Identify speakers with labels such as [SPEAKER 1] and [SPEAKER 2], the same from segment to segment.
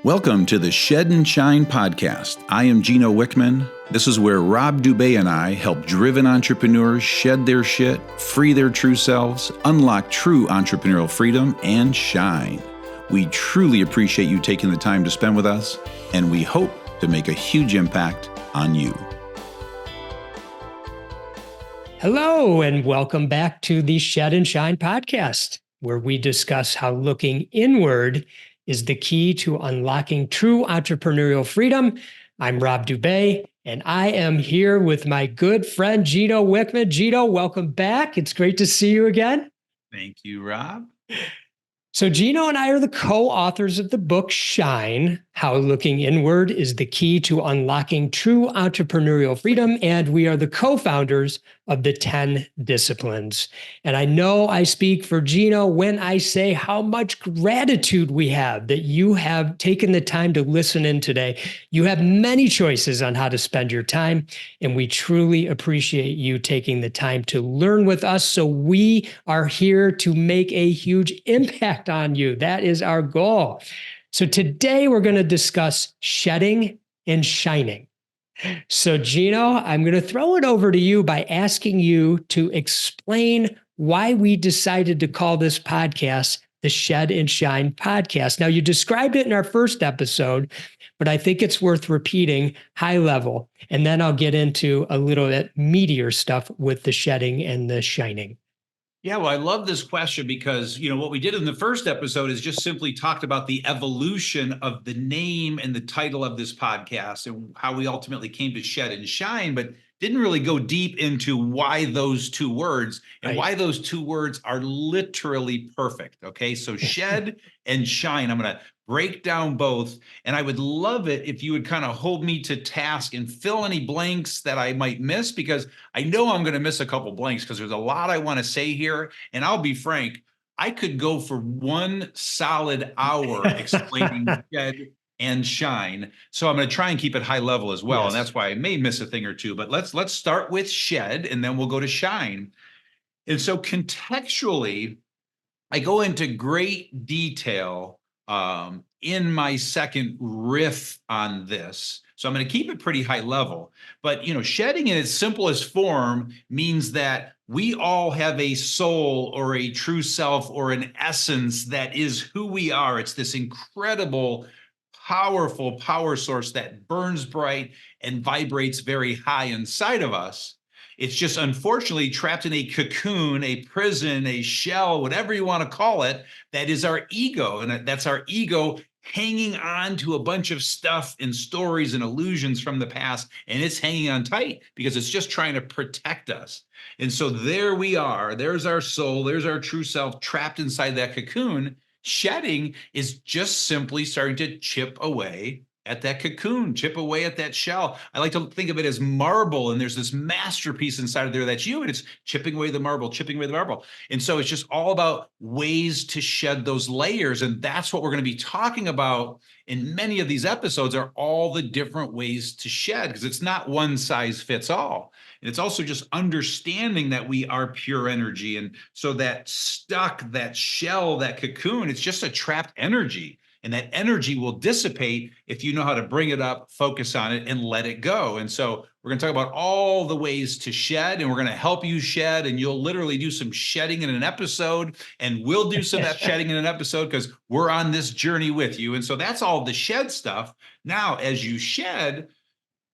[SPEAKER 1] Welcome to the Shed and Shine podcast. I am Gino Wickman. This is where Rob Dube and I help driven entrepreneurs shed their shit, free their true selves, unlock true entrepreneurial freedom, and shine. We truly appreciate you taking the time to spend with us, and we hope to make a huge impact on you.
[SPEAKER 2] Hello, and welcome back to the Shed and Shine podcast, where we discuss how looking inward is the key to unlocking true entrepreneurial freedom. I'm Rob Dube, and I am here with my good friend, Gino Wickman. Gino, welcome back. It's great to see you again.
[SPEAKER 1] Thank you, Rob.
[SPEAKER 2] So Gino and I are the co-authors of the book Shine, How Looking Inward is the Key to Unlocking True Entrepreneurial Freedom, and we are the co-founders of the 10 Disciplines. And I know I speak for Gino when I say how much gratitude we have that you have taken the time to listen in today. You have many choices on how to spend your time, and we truly appreciate you taking the time to learn with us. So we are here to make a huge impact on you. That is our goal. So today we're going to discuss shedding and shining. So Gino, I'm going to throw it over to you by asking you to explain why we decided to call this podcast the Shed and Shine podcast. Now, you described it in our first episode, but I think it's worth repeating high level, and then I'll get into a little bit meatier stuff with the shedding and the shining.
[SPEAKER 1] Yeah, well, I love this question because, what we did in the first episode is just simply talked about the evolution of the name and the title of this podcast and how we ultimately came to Shed and Shine, but didn't really go deep into why those two words and why those two words are literally perfect. Okay, so Shed and Shine, I'm going to break down both. And I would love it if you would kind of hold me to task and fill any blanks that I might miss, because I know I'm going to miss a couple blanks because there's a lot I want to say here. And I'll be frank, I could go for one solid hour explaining Shed and Shine. So I'm going to try and keep it high level as well. Yes. And that's why I may miss a thing or two, but let's start with Shed and then we'll go to Shine. And so contextually, I go into great detail in my second riff on this. So I'm going to keep it pretty high level, but shedding in its simplest form means that we all have a soul or a true self or an essence that is who we are. It's this incredible, powerful power source that burns bright and vibrates very high inside of us. It's just unfortunately trapped in a cocoon, a prison, a shell, whatever you want to call it, that is our ego. And that's our ego hanging on to a bunch of stuff and stories and illusions from the past. And it's hanging on tight because it's just trying to protect us. And so there we are. There's our soul. There's our true self trapped inside that cocoon. Shedding is just simply starting to chip away at that cocoon, chip away at that shell. I like to think of it as marble, and there's this masterpiece inside of there that's you, and it's chipping away the marble, chipping away the marble. And so it's just all about ways to shed those layers, and that's what we're going to be talking about in many of these episodes, are all the different ways to shed, because it's not one size fits all. And it's also just understanding that we are pure energy. And so that stuck, that shell, that cocoon, it's just a trapped energy. And that energy will dissipate if you know how to bring it up, focus on it, and let it go. And so we're going to talk about all the ways to shed, and we're going to help you shed, and you'll literally do some shedding in an episode, and we'll do some of that shedding in an episode because we're on this journey with you. And so that's all the shed stuff. Now, as you shed,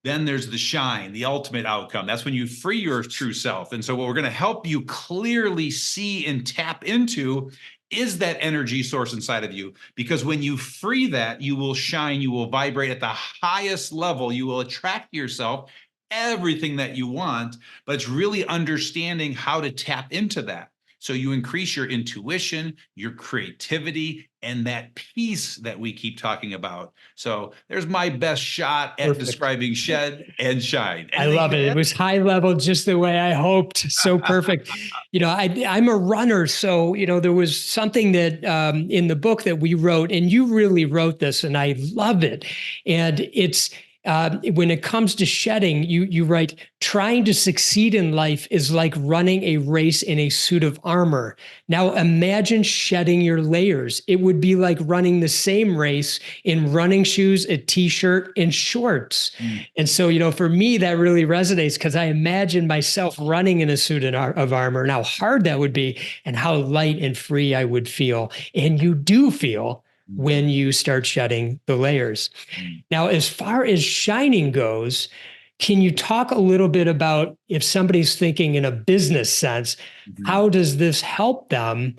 [SPEAKER 1] then there's the shine, the ultimate outcome. That's when you free your true self. And so what we're going to help you clearly see and tap into is that energy source inside of you. Because when you free that, you will shine, you will vibrate at the highest level, you will attract to yourself everything that you want, but it's really understanding how to tap into that. So you increase your intuition, your creativity, and that peace that we keep talking about. So there's my best shot at describing Shed and Shine.
[SPEAKER 2] I love it. It was high level, just the way I hoped. So perfect. I'm a runner. So, there was something that in the book that we wrote, and you really wrote this, and I love it. And it's when it comes to shedding, you write, trying to succeed in life is like running a race in a suit of armor. Now imagine shedding your layers. It would be like running the same race in running shoes, a t-shirt, and shorts. And so, for me, that really resonates because I imagine myself running in a suit of armor and how hard that would be and how light and free I would feel. And you do feel when you start shedding the layers. Now, as far as shining goes, can you talk a little bit about if somebody's thinking in a business sense, how does this help them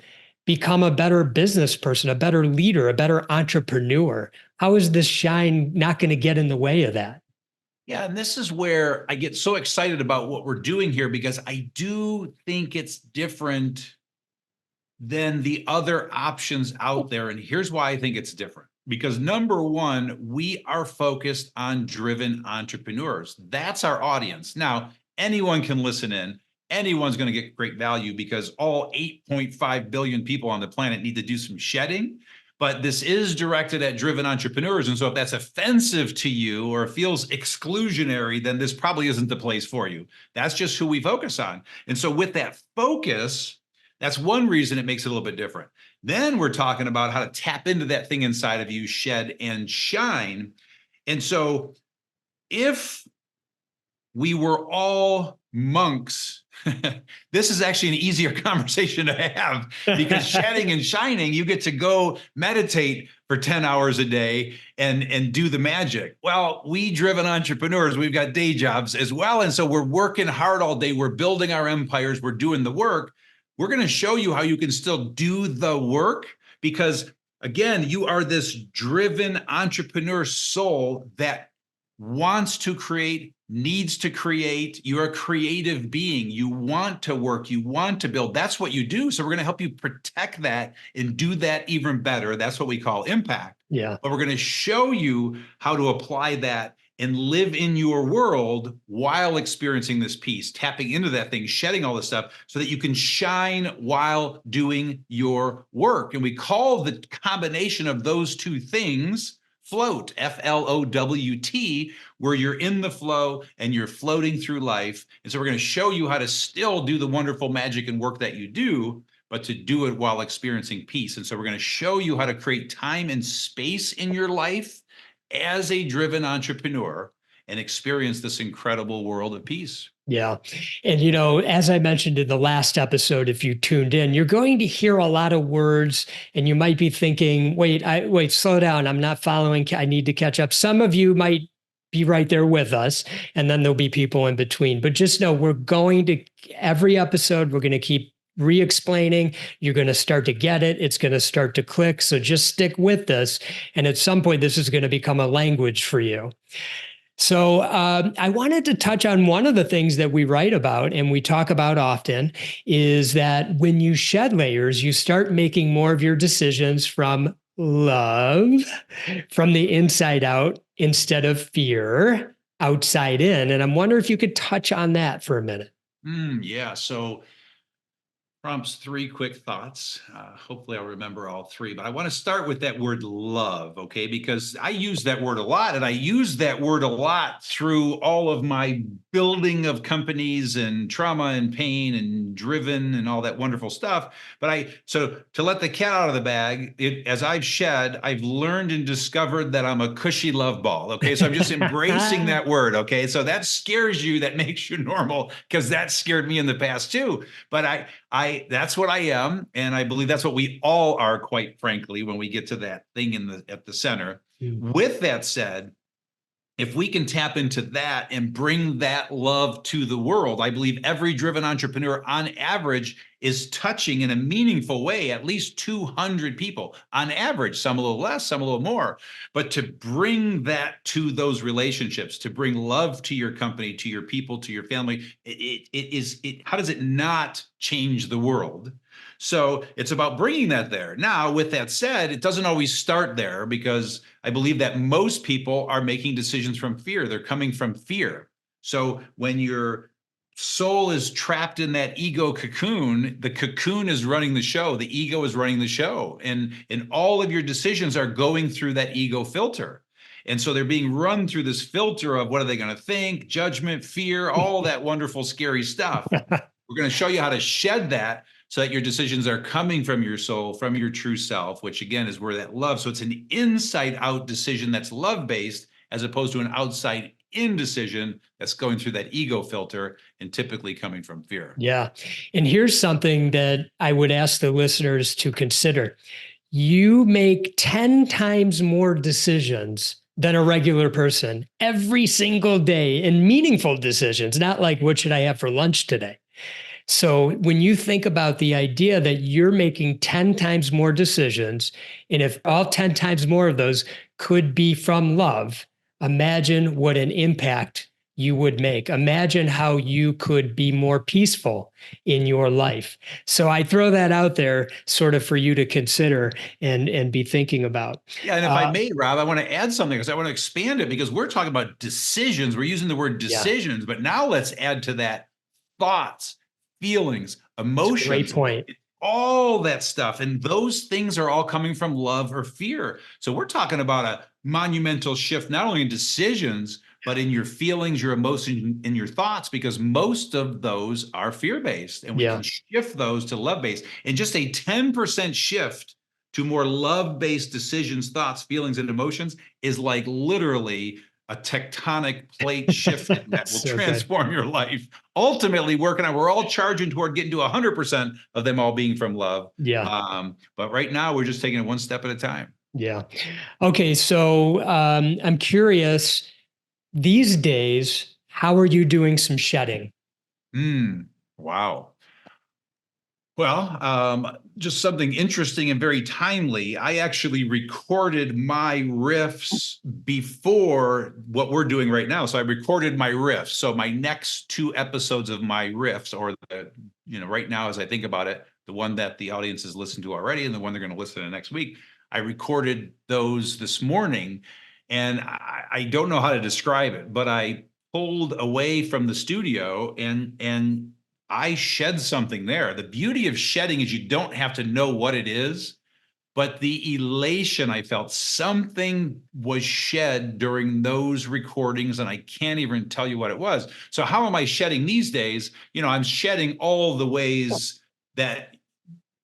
[SPEAKER 2] become a better business person, a better leader, a better entrepreneur? How is this shine not going to get in the way of that?
[SPEAKER 1] Yeah, and this is where I get so excited about what we're doing here, because I do think it's different than the other options out there. And here's why I think it's different. Because number one, we are focused on driven entrepreneurs. That's our audience. Now, anyone can listen in. Anyone's going to get great value because all 8.5 billion people on the planet need to do some shedding. But this is directed at driven entrepreneurs. And so if that's offensive to you or feels exclusionary, then this probably isn't the place for you. That's just who we focus on. And so with that focus, that's one reason it makes it a little bit different. Then we're talking about how to tap into that thing inside of you, shed and shine. And so if we were all monks, this is actually an easier conversation to have, because shedding and shining, you get to go meditate for 10 hours a day and do the magic. Well, we driven entrepreneurs, we've got day jobs as well. And so we're working hard all day. We're building our empires. We're doing the work. We're going to show you how you can still do the work, because again, you are this driven entrepreneur soul that wants to create, needs to create. You're a creative being. You want to work. You want to build. That's what you do. So we're going to help you protect that and do that even better. That's what we call impact.
[SPEAKER 2] Yeah.
[SPEAKER 1] But we're going to show you how to apply that and live in your world while experiencing this piece, tapping into that thing, shedding all this stuff so that you can shine while doing your work. And we call the combination of those two things float, F-L-O-W-T, where you're in the flow and you're floating through life. And so we're going to show you how to still do the wonderful magic and work that you do, but to do it while experiencing peace. And so we're going to show you how to create time and space in your life as a driven entrepreneur and experience this incredible world of peace.
[SPEAKER 2] Yeah. And, as I mentioned in the last episode, if you tuned in, you're going to hear a lot of words and you might be thinking, wait, slow down. I'm not following. I need to catch up. Some of you might be right there with us, and then there'll be people in between. But just know every episode, we're going to keep re-explaining. You're going to start to get it. It's going to start to click. So just stick with this. And at some point, this is going to become a language for you. So I wanted to touch on one of the things that we write about and we talk about often is that when you shed layers, you start making more of your decisions from love, from the inside out, instead of fear, outside in. And I'm wondering if you could touch on that for a minute.
[SPEAKER 1] Yeah. So prompts three quick thoughts. Hopefully I'll remember all three, but I want to start with that word love, okay? Because I use that word a lot, and I use that word a lot through all of my building of companies and trauma and pain and driven and all that wonderful stuff. So to let the cat out of the bag, as I've shed, I've learned and discovered that I'm a cushy love ball, okay? So I'm just embracing that word, okay? So that scares you, that makes you normal, because that scared me in the past too. But that's what I am, and I believe that's what we all are, quite frankly, when we get to that thing at the center. With that said, if we can tap into that and bring that love to the world, I believe every driven entrepreneur on average is touching in a meaningful way at least 200 people on average, some a little less, some a little more. But to bring that to those relationships, to bring love to your company, to your people, to your family, how does it not change the world? So it's about bringing that there. Now, with that said, it doesn't always start there, because I believe that most people are making decisions from fear. They're coming from fear. So when your soul is trapped in that ego cocoon, the cocoon is running the show. The ego is running the show. And all of your decisions are going through that ego filter. And so they're being run through this filter of what are they going to think, judgment, fear, all that wonderful, scary stuff. We're going to show you how to shed that so that your decisions are coming from your soul, from your true self, which again is where that love. So it's an inside out decision that's love based, as opposed to an outside in decision that's going through that ego filter and typically coming from fear.
[SPEAKER 2] Yeah. And here's something that I would ask the listeners to consider. You make 10 times more decisions than a regular person every single day, in meaningful decisions, not like, what should I have for lunch today? So when you think about the idea that you're making 10 times more decisions, and if all 10 times more of those could be from love, imagine what an impact you would make. Imagine how you could be more peaceful in your life. So I throw that out there sort of for you to consider and be thinking about.
[SPEAKER 1] Yeah, and if I may, Rob, I want to add something because I want to expand it, because we're talking about decisions. We're using the word decisions, but now let's add to that thoughts, feelings, emotions.
[SPEAKER 2] Great point.
[SPEAKER 1] All that stuff. And those things are all coming from love or fear. So we're talking about a monumental shift, not only in decisions, but in your feelings, your emotions, and your thoughts, because most of those are fear-based, and we can shift those to love-based. And just a 10% shift to more love-based decisions, thoughts, feelings, and emotions is like literally a tectonic plate shifting that will transform your life. Ultimately, working on, we're all charging toward getting to 100% of them all being from love.
[SPEAKER 2] Yeah.
[SPEAKER 1] But right now, we're just taking it one step at a time.
[SPEAKER 2] Yeah. Okay. So I'm curious, these days, how are you doing some shedding?
[SPEAKER 1] Wow. Well, just something interesting and very timely. I actually recorded my riffs before what we're doing right now. So I recorded my riffs. So my next 2 episodes of my riffs, or right now, as I think about it, the one that the audience has listened to already and the one they're going to listen to next week, I recorded those this morning. And I don't know how to describe it, but I pulled away from the studio and I shed something there. The beauty of shedding is you don't have to know what it is, but the elation I felt, something was shed during those recordings, and I can't even tell you what it was. So how am I shedding these days? I'm shedding all the ways that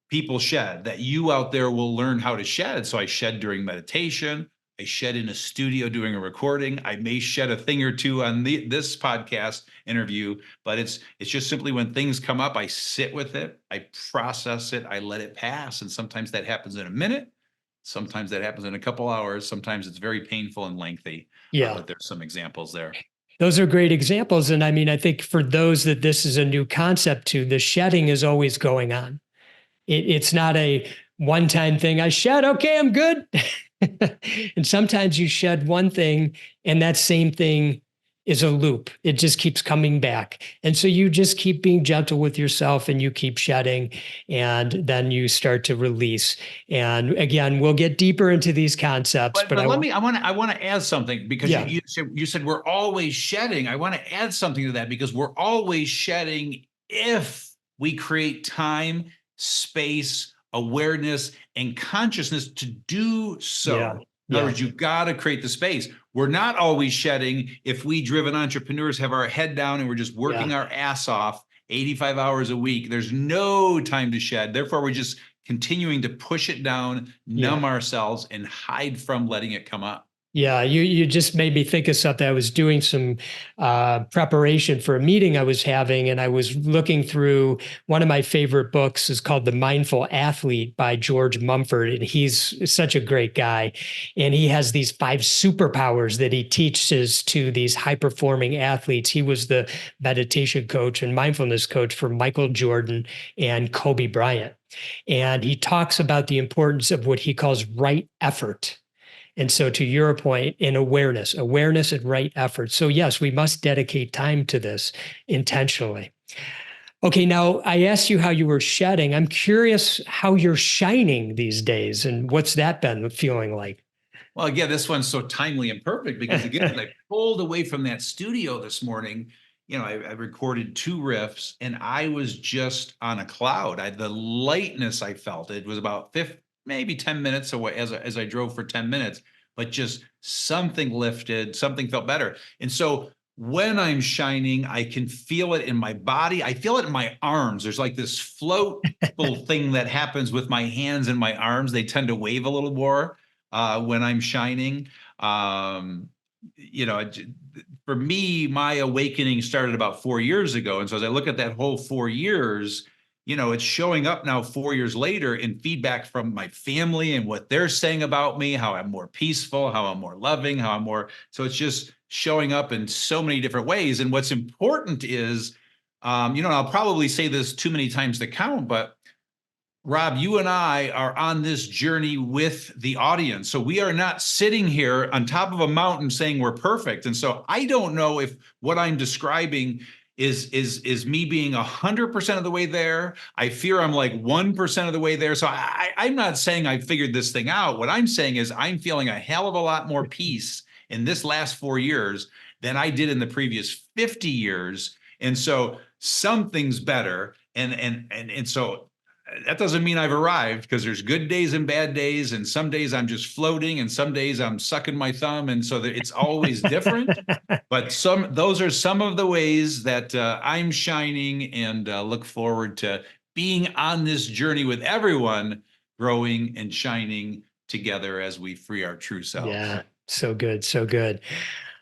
[SPEAKER 1] people shed, that you out there will learn how to shed. So I shed during meditation. I shed in a studio doing a recording. I may shed a thing or two on this podcast interview, but it's just simply when things come up, I sit with it, I process it, I let it pass. And sometimes that happens in a minute. Sometimes that happens in a couple hours. Sometimes it's very painful and lengthy.
[SPEAKER 2] Yeah.
[SPEAKER 1] But there's some examples there.
[SPEAKER 2] Those are great examples. And I mean, I think for those that this is a new concept to, the shedding is always going on. It's not a one-time thing. I shed, okay, I'm good. And sometimes you shed one thing and that same thing is a loop. It just keeps coming back. And so you just keep being gentle with yourself and you keep shedding, and then you start to release. And again, we'll get deeper into these concepts.
[SPEAKER 1] But I want to add something, because you said we're always shedding. I want to add something to that, because we're always shedding if we create time, space, awareness, and consciousness to do so. In other words, you've got to create the space. We're not always shedding if we driven entrepreneurs have our head down and we're just working our ass off 85 hours a week. There's no time to shed. Therefore, we're just continuing to push it down, numb ourselves, and hide from letting it come up.
[SPEAKER 2] Yeah, you just made me think of something. I was doing some preparation for a meeting I was having, and I was looking through one of my favorite books. Is called The Mindful Athlete by George Mumford, and he's such a great guy. And he has these 5 superpowers that he teaches to these high-performing athletes. He was the meditation coach and mindfulness coach for Michael Jordan and Kobe Bryant. And he talks about the importance of what he calls right effort. And so to your point, in awareness and right effort. So yes, we must dedicate time to this intentionally. Okay, now I asked you how you were shedding. I'm curious how you're shining these days, and what's that been feeling like?
[SPEAKER 1] Well, again, this one's so timely and perfect, because again, I pulled away from that studio this morning. I recorded 2 riffs, and I was just on a cloud. The lightness I felt, it was about maybe 10 minutes away as I drove for 10 minutes. but just something lifted, something felt better. And so when I'm shining, I can feel it in my body. I feel it in my arms. There's like this floatful thing that happens with my hands and my arms. They tend to wave a little more when I'm shining. For me, my awakening started about 4 years ago. And so as I look at that whole 4 years, it's showing up now 4 years later in feedback from my family and what they're saying about me, how I'm more peaceful, how I'm more loving, so it's just showing up in so many different ways. And what's important is, I'll probably say this too many times to count, but Rob, you and I are on this journey with the audience. So we are not sitting here on top of a mountain saying we're perfect. And so I don't know if what I'm describing is me being 100% of the way there. I fear I'm like 1% of the way there. So I'm not saying I figured this thing out. What I'm saying is I'm feeling a hell of a lot more peace in this last 4 years than I did in the previous 50 years. And so something's better. And so that doesn't mean I've arrived, because there's good days and bad days. And some days I'm just floating and some days I'm sucking my thumb. And so it's always different, but those are some of the ways that I'm shining, and look forward to being on this journey with everyone, growing and shining together as we free our true selves.
[SPEAKER 2] Yeah. So good. So good.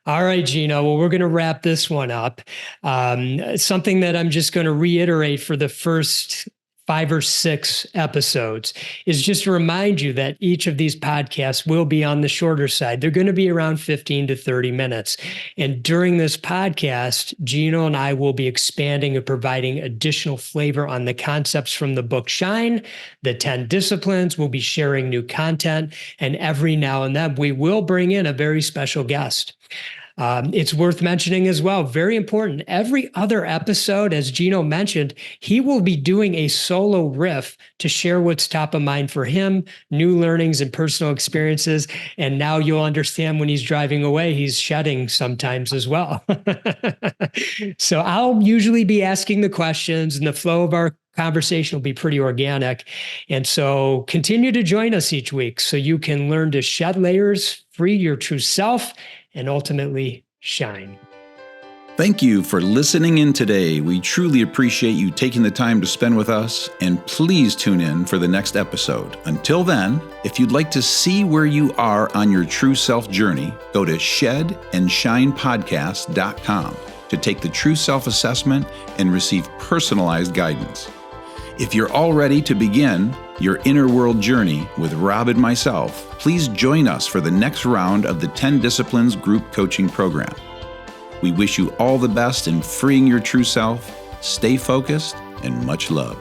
[SPEAKER 2] All right, Gino. Well, we're going to wrap this one up. Something that I'm just going to reiterate for the first 5 or 6 episodes is just to remind you that each of these podcasts will be on the shorter side. They're going to be around 15 to 30 minutes. And during this podcast, Gino and I will be expanding and providing additional flavor on the concepts from the book Shine, the 10 disciplines. We'll be sharing new content, and every now and then we will bring in a very special guest. It's worth mentioning as well, very important, every other episode, as Gino mentioned, he will be doing a solo riff to share what's top of mind for him, new learnings and personal experiences. And now you'll understand when he's driving away, he's shedding sometimes as well. So I'll usually be asking the questions, and the flow of our conversation will be pretty organic. And so continue to join us each week so you can learn to shed layers, free your true self, and ultimately shine.
[SPEAKER 3] Thank you for listening in today. We truly appreciate you taking the time to spend with us, and please tune in for the next episode. Until then, if you'd like to see where you are on your true self journey, go to shedandshinepodcast.com to take the true self assessment and receive personalized guidance. If you're all ready to begin your inner world journey with Rob and myself, please join us for the next round of the 10 Disciplines Group Coaching Program. We wish you all the best in freeing your true self. Stay focused, and much love.